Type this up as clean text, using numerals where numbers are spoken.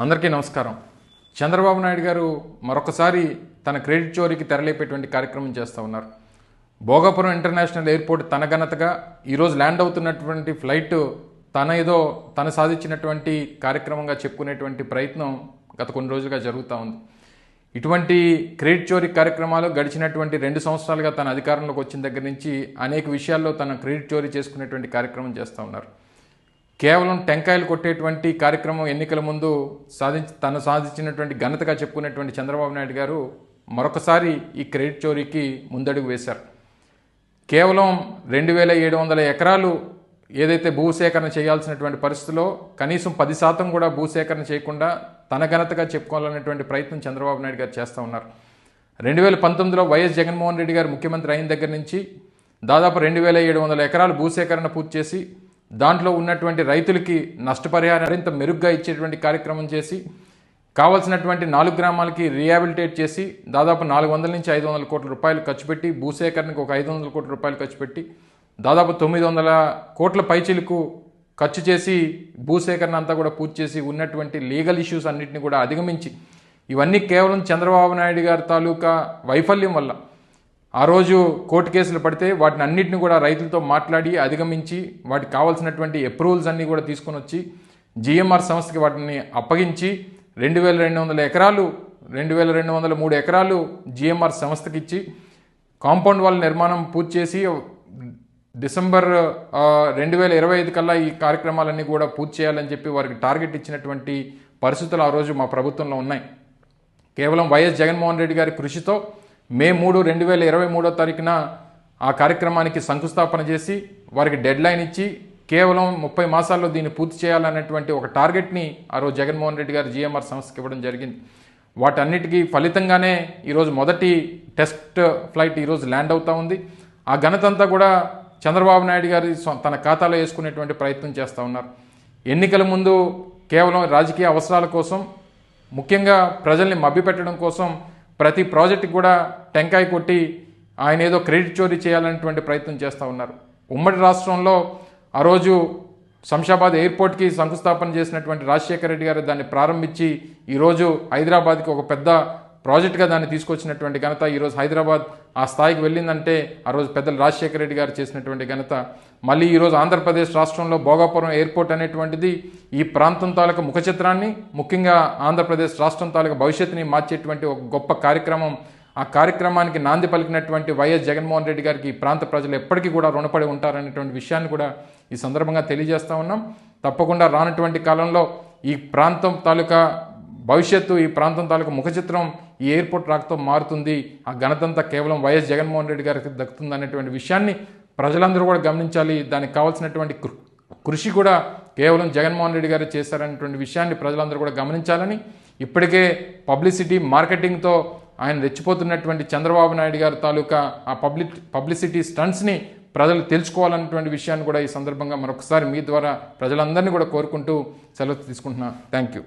అందరికీ నమస్కారం. చంద్రబాబు నాయుడు గారు మరొకసారి తన క్రెడిట్ చోరీకి తెరలేపేటువంటి కార్యక్రమం చేస్తూ ఉన్నారు. భోగాపురం ఇంటర్నేషనల్ ఎయిర్పోర్ట్ తన ఘనతగా ఈరోజు ల్యాండ్ అవుతున్నటువంటి ఫ్లైట్ తన సాధించినటువంటి కార్యక్రమంగా చెప్పుకునేటువంటి ప్రయత్నం గత కొన్ని రోజులుగా జరుగుతూ ఉంది. ఇటువంటి క్రెడిట్ చోరీ కార్యక్రమాలు గడిచినటువంటి 2 సంవత్సరాలుగా తన అధికారంలోకి వచ్చిన దగ్గర నుంచి అనేక విషయాల్లో తన క్రెడిట్ చోరీ చేసుకునేటువంటి కార్యక్రమం చేస్తూ ఉన్నారు. కేవలం టెంకాయలు కొట్టేటువంటి కార్యక్రమం ఎన్నికల ముందు సాధించినటువంటి ఘనతగా చెప్పుకునేటువంటి చంద్రబాబు నాయుడు గారు మరొకసారి ఈ క్రెడిట్ చోరీకి ముందడుగు వేశారు. కేవలం 2700 ఎకరాలు ఏదైతే భూసేకరణ చేయాల్సినటువంటి పరిస్థితిలో కనీసం 10% కూడా భూసేకరణ చేయకుండా తన ఘనతగా చెప్పుకోవాలనేటువంటి ప్రయత్నం చంద్రబాబు నాయుడు గారు చేస్తూ ఉన్నారు. 2019లో వైఎస్ జగన్మోహన్ రెడ్డి గారు ముఖ్యమంత్రి అయిన దగ్గర నుంచి దాదాపు 2700 ఎకరాలు భూసేకరణ పూర్తి చేసి దాంట్లో ఉన్నటువంటి రైతులకి నష్టపరిహారం మరింత మెరుగ్గా ఇచ్చేటువంటి కార్యక్రమం చేసి కావాల్సినటువంటి 4 గ్రామాలకి రీహాబిలిటేట్ చేసి దాదాపు 400 నుంచి 500 కోట్ల రూపాయలు ఖర్చు పెట్టి భూసేకరణకు ఒక 500 కోట్ల రూపాయలు ఖర్చు పెట్టి దాదాపు 900 కోట్ల పైచిలకు ఖర్చు చేసి భూసేకరణ అంతా కూడా పూర్తి చేసి ఉన్నటువంటి లీగల్ ఇష్యూస్ అన్నింటినీ కూడా అధిగమించి ఇవన్నీ కేవలం చంద్రబాబు నాయుడు గారి తాలూకా వైఫల్యం వల్ల ఆ రోజు కోర్టు కేసులు పడితే వాటిని అన్నింటినీ కూడా రైతులతో మాట్లాడి అధిగమించి వాటికి కావాల్సినటువంటి అప్రూవల్స్ అన్నీ కూడా తీసుకొని వచ్చి జిఎంఆర్ సంస్థకి వాటిని అప్పగించి 2200 ఎకరాలు 2203 ఎకరాలు జిఎంఆర్ సంస్థకి ఇచ్చి కాంపౌండ్ వాల్ నిర్మాణం పూర్తి చేసి డిసెంబర్ 2025 కల్లా ఈ కార్యక్రమాలన్నీ కూడా పూర్తి చేయాలని చెప్పి వారికి టార్గెట్ ఇచ్చినటువంటి పరిస్థితులు ఆ రోజు మా ప్రభుత్వంలో ఉన్నాయి. కేవలం వైఎస్ జగన్మోహన్ రెడ్డి గారి కృషితో మే 3, 2023 తారీఖున ఆ కార్యక్రమానికి శంకుస్థాపన చేసి వారికి డెడ్ లైన్ ఇచ్చి కేవలం 30 మాసాల్లో దీన్ని పూర్తి చేయాలన్నటువంటి ఒక టార్గెట్ని ఆ రోజు జగన్మోహన్ రెడ్డి గారు జిఎంఆర్ సంస్థకి ఇవ్వడం జరిగింది. వాటన్నిటికీ ఫలితంగానే ఈరోజు మొదటి టెస్ట్ ఫ్లైట్ ఈరోజు ల్యాండ్ అవుతూ ఉంది. ఆ ఘనత అంతా కూడా చంద్రబాబు నాయుడు గారి తన ఖాతాలో వేసుకునేటువంటి ప్రయత్నం చేస్తూ ఉన్నారు. ఎన్నికల ముందు కేవలం రాజకీయ అవసరాల కోసం ముఖ్యంగా ప్రజల్ని మభ్యపెట్టడం కోసం ప్రతి ప్రాజెక్టుకి కూడా టెంకాయ కొట్టి ఆయన ఏదో క్రెడిట్ చోరీ చేయాలనేటువంటి ప్రయత్నం చేస్తూ ఉన్నారు. ఉమ్మడి రాష్ట్రంలో ఆ రోజు శంషాబాద్ ఎయిర్పోర్ట్కి శంకుస్థాపన చేసినటువంటి రాజశేఖర రెడ్డి గారు దాన్ని ప్రారంభించి ఈరోజు హైదరాబాద్కి ఒక పెద్ద ప్రాజెక్టుగా దాన్ని తీసుకొచ్చినటువంటి ఘనత ఈరోజు హైదరాబాద్ ఆ స్థాయికి వెళ్ళిందంటే ఆ రోజు పెద్దలు రాజశేఖర రెడ్డి గారు చేసినటువంటి ఘనత. మళ్ళీ ఈరోజు ఆంధ్రప్రదేశ్ రాష్ట్రంలో భోగాపురం ఎయిర్పోర్ట్ అనేటువంటిది ఈ ప్రాంతం తాలూకా ముఖ చిత్రాన్ని ముఖ్యంగా ఆంధ్రప్రదేశ్ రాష్ట్రం తాలూకా భవిష్యత్తుని మార్చేటువంటి ఒక గొప్ప కార్యక్రమం. ఆ కార్యక్రమానికి నాంది పలికినటువంటి వైఎస్ జగన్మోహన్ రెడ్డి గారికి ఈ ప్రాంత ప్రజలు ఎప్పటికీ కూడా రుణపడి ఉంటారనేటువంటి విషయాన్ని కూడా ఈ సందర్భంగా తెలియజేస్తూ ఉన్నాం. తప్పకుండా రానటువంటి కాలంలో ఈ ప్రాంతం తాలూకా భవిష్యత్తు ఈ ప్రాంతం తాలూకా ముఖ చిత్రం ఈ ఎయిర్పోర్ట్ రాకతో మారుతుంది. ఆ ఘనతంతా కేవలం వైఎస్ జగన్మోహన్ రెడ్డి గారికి దక్కుతుంది అనేటువంటి విషయాన్ని ప్రజలందరూ కూడా గమనించాలి. దానికి కావాల్సినటువంటి కృషి కూడా కేవలం జగన్మోహన్ రెడ్డి గారు చేశారనేటువంటి విషయాన్ని ప్రజలందరూ కూడా గమనించాలని, ఇప్పటికే పబ్లిసిటీ మార్కెటింగ్తో ఆయన రెచ్చిపోతున్నటువంటి చంద్రబాబు నాయుడు గారి తాలూకా ఆ పబ్లిసిటీ స్టంట్స్ని ప్రజలు తెలుసుకోవాలన్నటువంటి విషయాన్ని కూడా ఈ సందర్భంగా మరొకసారి మీ ద్వారా ప్రజలందరినీ కూడా కోరుకుంటూ సెలవు తీసుకుంటున్నాను. Thank you.